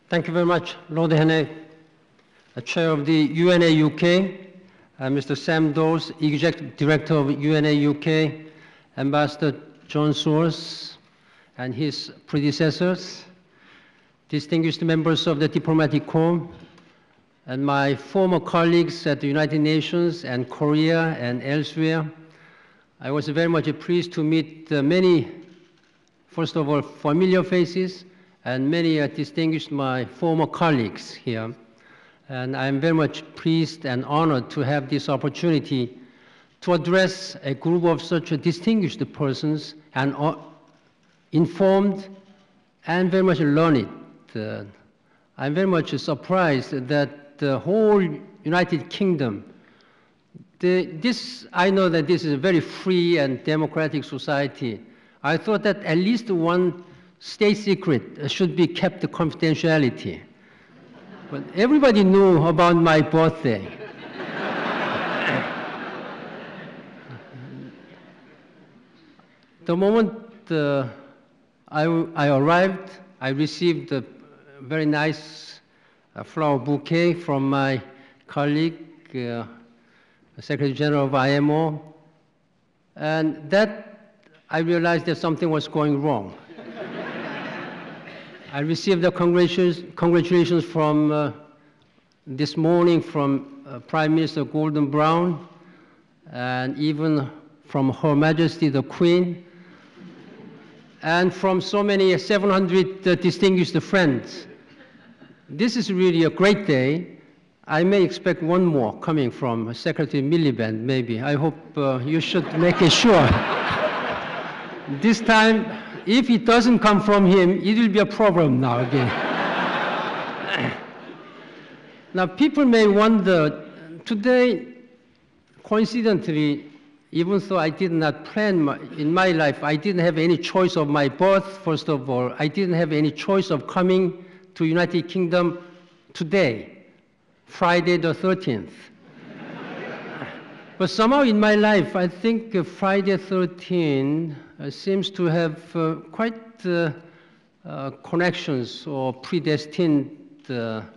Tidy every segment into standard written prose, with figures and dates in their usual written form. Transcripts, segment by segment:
Thank you very much, Lord Hannay, Chair of the UNA UK, Mr. Sam Dawes, Executive Director of UNA UK, Ambassador John Soares and his predecessors, distinguished members of the diplomatic corps, and my former colleagues at the United Nations and Korea and elsewhere. I was very much pleased to meet many, first of all, familiar faces, and many distinguished my former colleagues here. And I'm very much pleased and honored to have this opportunity to address a group of such distinguished persons and informed and very much learned. I'm very much surprised that the whole United Kingdom, I know that this is a very free and democratic society. I thought that at least one state secret should be kept confidentiality. But everybody knew about my birthday. The moment I arrived, I received a very nice flower bouquet from my colleague, Secretary General of IMO, and that I realized that something was going wrong. I received the congratulations from this morning from Prime Minister Gordon Brown, and even from Her Majesty the Queen, and from so many 700 distinguished friends. This is really a great day. I may expect one more coming from Secretary Miliband, maybe. I hope you should make it sure. This time, if it doesn't come from him, it will be a problem now again. Now, people may wonder, today, coincidentally, even though I did not plan in my life, I didn't have any choice of my birth, first of all. I didn't have any choice of coming to United Kingdom today, Friday the 13th. But somehow in my life, I think Friday 13 seems to have quite connections or predestined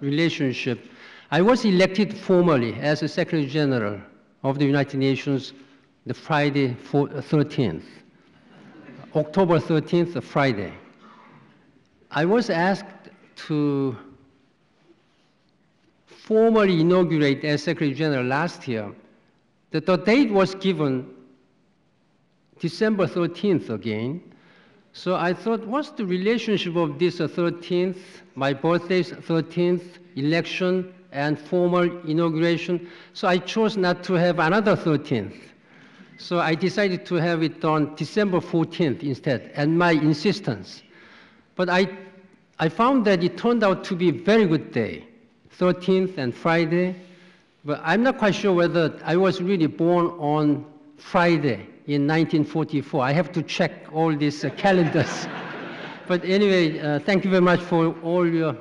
relationship. I was elected formally as a Secretary General of the United Nations the Friday 13th, October 13th, a Friday. I was asked to formally inaugurate as Secretary General last year. The date was given December 13th again. So I thought, what's the relationship of this 13th, my birthday's 13th, election, and formal inauguration? So I chose not to have another 13th. So I decided to have it on December 14th instead, at my insistence. But I found that it turned out to be a very good day, 13th and Friday. But I'm not quite sure whether I was really born on Friday in 1944. I have to check all these calendars. But anyway, thank you very much for all your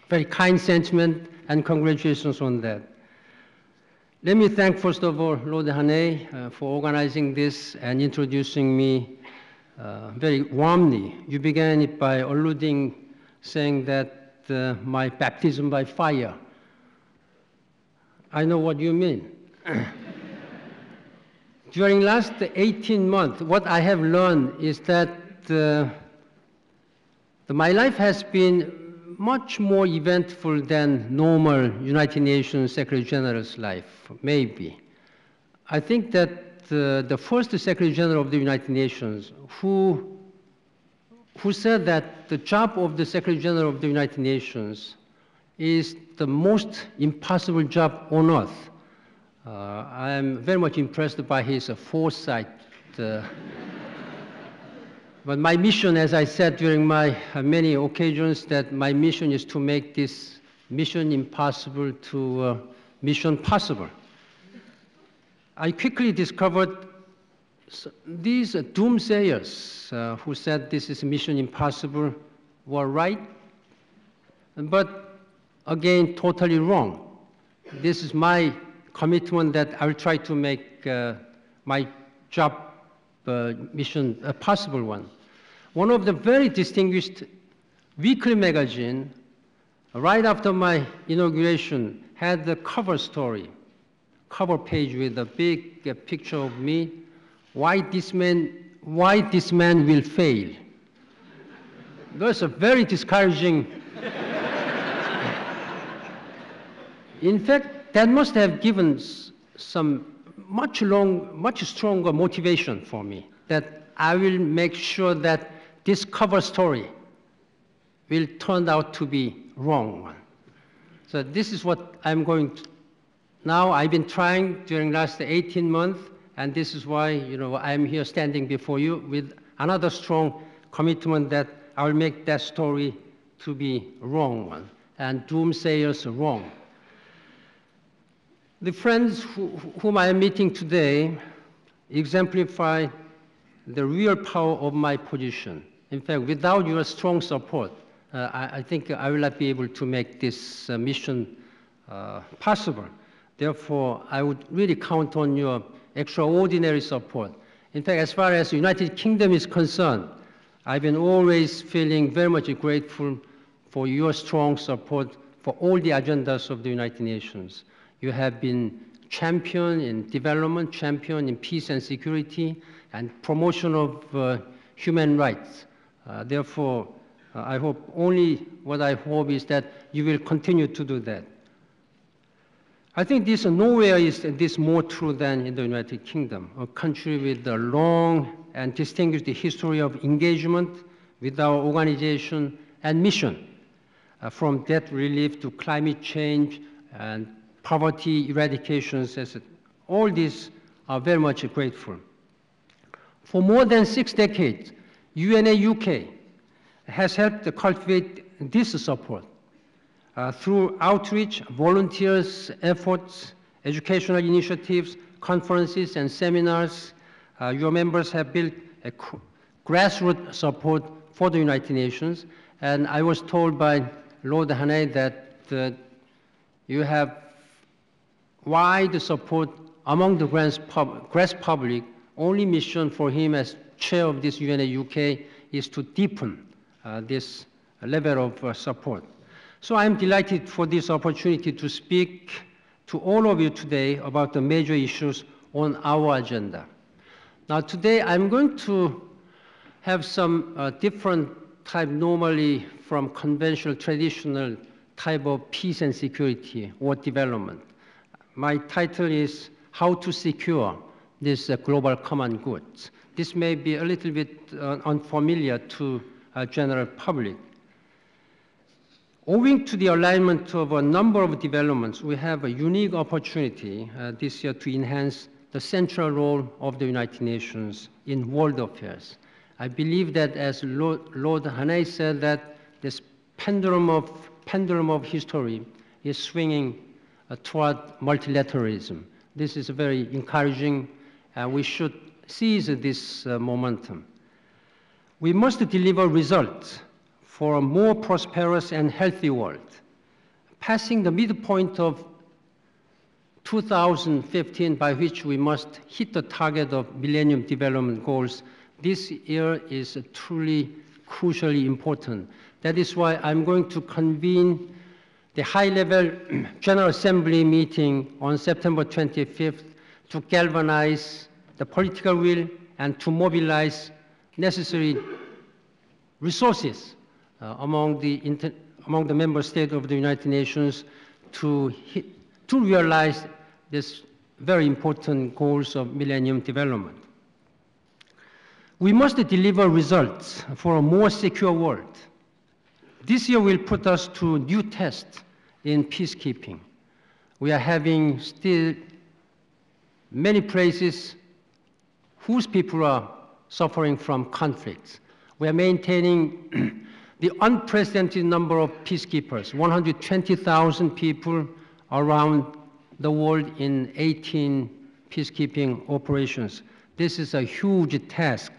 very kind sentiment and congratulations on that. Let me thank, first of all, Lord Hannay for organizing this and introducing me very warmly. You began it by alluding, saying that my baptism by fire. I know what you mean. During last 18 months, what I have learned is that my life has been much more eventful than normal United Nations Secretary General's life, maybe. I think that the first Secretary General of the United Nations who said that the job of the Secretary General of the United Nations is the most impossible job on earth. I am very much impressed by his foresight. But my mission, as I said during my many occasions, that my mission is to make this mission impossible to mission possible. I quickly discovered these doomsayers who said this is mission impossible were right, but again, totally wrong. This is my commitment that I will try to make my job mission a possible one. one of the very distinguished weekly magazine, right after my inauguration, had the cover story, cover page with a big picture of me, why this man will fail. That's a very discouraging. In fact, that must have given some much stronger motivation for me, that I will make sure that this cover story will turn out to be wrong one. So this is what I'm going to. Now I've been trying during the last 18 months, and this is why I'm here standing before you with another strong commitment that I will make that story to be wrong one, and doomsayers wrong. The friends whom I am meeting today exemplify the real power of my position. In fact, without your strong support, I think I will not be able to make this mission possible. Therefore, I would really count on your extraordinary support. In fact, as far as the United Kingdom is concerned, I've been always feeling very much grateful for your strong support for all the agendas of the United Nations. You have been champion in development, champion in peace and security, and promotion of human rights. Therefore, I hope what I hope is that you will continue to do that. I think nowhere is this more true than in the United Kingdom, a country with a long and distinguished history of engagement with our organization and mission, from debt relief to climate change and poverty eradications. All these are very much grateful. For more than 6 decades, UNA UK has helped cultivate this support through outreach, volunteers, efforts, educational initiatives, conferences, and seminars. Your members have built a grassroots support for the United Nations, and I was told by Lord Haney that you have wide support among the grass public. Only mission for him as chair of this UNA UK is to deepen this level of support. So I'm delighted for this opportunity to speak to all of you today about the major issues on our agenda. Now today I'm going to have some different type, normally from conventional, traditional type of peace and security or development. My title is How to Secure this Global Common Goods. This may be a little bit unfamiliar to general public. Owing to the alignment of a number of developments, we have a unique opportunity this year to enhance the central role of the United Nations in world affairs. I believe that, as Lord Haney said, that this pendulum of history is swinging toward multilateralism. This is very encouraging, and we should seize this momentum. We must deliver results for a more prosperous and healthy world. Passing the midpoint of 2015, by which we must hit the target of Millennium Development Goals, this year is truly crucially important. That is why I'm going to convene the high-level General Assembly meeting on September 25th to galvanize the political will and to mobilize necessary resources among the member states of the United Nations to realize this very important goals of Millennium Development. We must deliver results for a more secure world. This year will put us to new tests in peacekeeping. We are having still many places whose people are suffering from conflicts. We are maintaining the unprecedented number of peacekeepers, 120,000 people around the world in 18 peacekeeping operations. This is a huge task